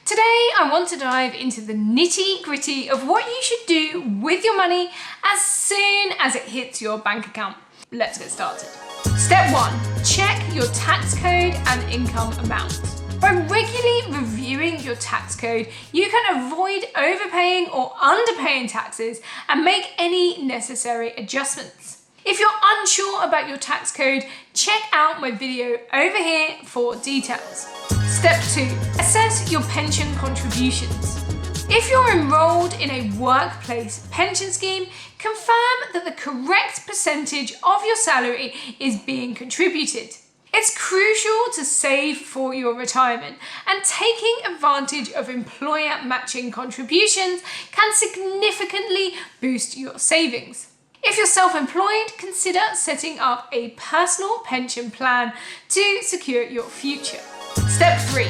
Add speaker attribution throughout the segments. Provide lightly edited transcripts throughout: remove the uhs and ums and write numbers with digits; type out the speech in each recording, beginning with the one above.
Speaker 1: Today, I want to dive into the nitty-gritty of what you should do with your money as soon as it hits your bank account. Let's get started. Step 1. Check your tax code and income amount. By regularly reviewing your tax code, you can avoid overpaying or underpaying taxes and make any necessary adjustments. If you're unsure about your tax code, check out my video over here for details. Step 2. Assess your pension contributions. If you're enrolled in a workplace pension scheme, confirm that the correct percentage of your salary is being contributed. It's crucial to save for your retirement, and taking advantage of employer matching contributions can significantly boost your savings. If you're self-employed, consider setting up a personal pension plan to secure your future. Step 3.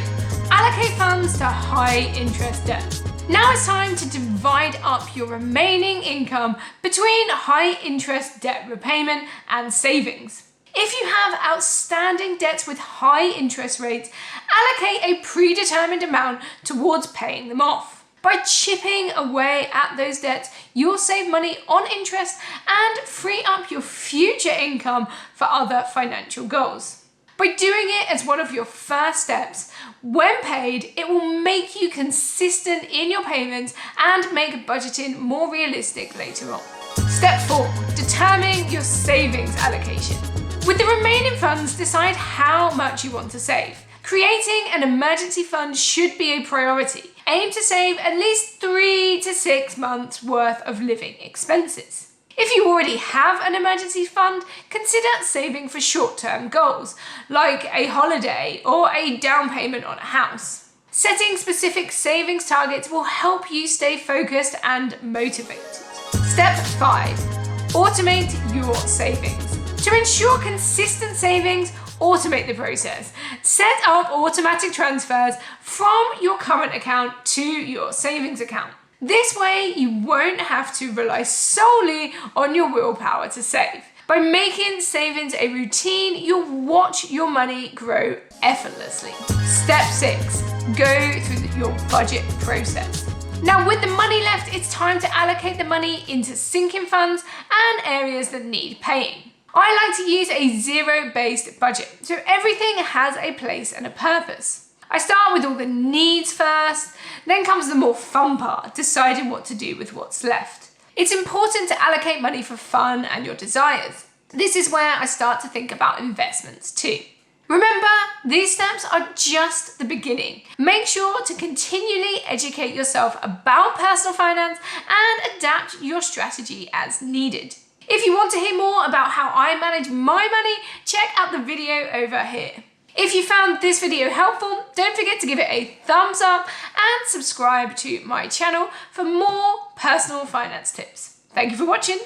Speaker 1: Allocate funds to high interest debt. Now it's time to divide up your remaining income between high interest debt repayment and savings. If you have outstanding debts with high interest rates, allocate a predetermined amount towards paying them off. By chipping away at those debts, you'll save money on interest and free up your future income for other financial goals. By doing it as one of your first steps, when paid, it will make you consistent in your payments and make budgeting more realistic later on. Step 4. Determine your savings allocation. With the remaining funds, decide how much you want to save. Creating an emergency fund should be a priority. Aim to save at least 3 to 6 months worth of living expenses. If you already have an emergency fund, consider saving for short-term goals, like a holiday or a down payment on a house. Setting specific savings targets will help you stay focused and motivated. Step 5. Automate your savings. To ensure consistent savings, automate the process. Set up automatic transfers from your current account to your savings account. This way, you won't have to rely solely on your willpower to save. By making savings a routine, you'll watch your money grow effortlessly. Step 6. Go through your budget process. Now, with the money left, it's time to allocate the money into sinking funds and areas that need paying. I like to use a zero-based budget, so everything has a place and a purpose. I start with all the needs first, then comes the more fun part, deciding what to do with what's left. It's important to allocate money for fun and your desires. This is where I start to think about investments too. Remember, these steps are just the beginning. Make sure to continually educate yourself about personal finance and adapt your strategy as needed. If you want to hear more about how I manage my money, check out the video over here. If you found this video helpful, don't forget to give it a thumbs up and subscribe to my channel for more personal finance tips. Thank you for watching.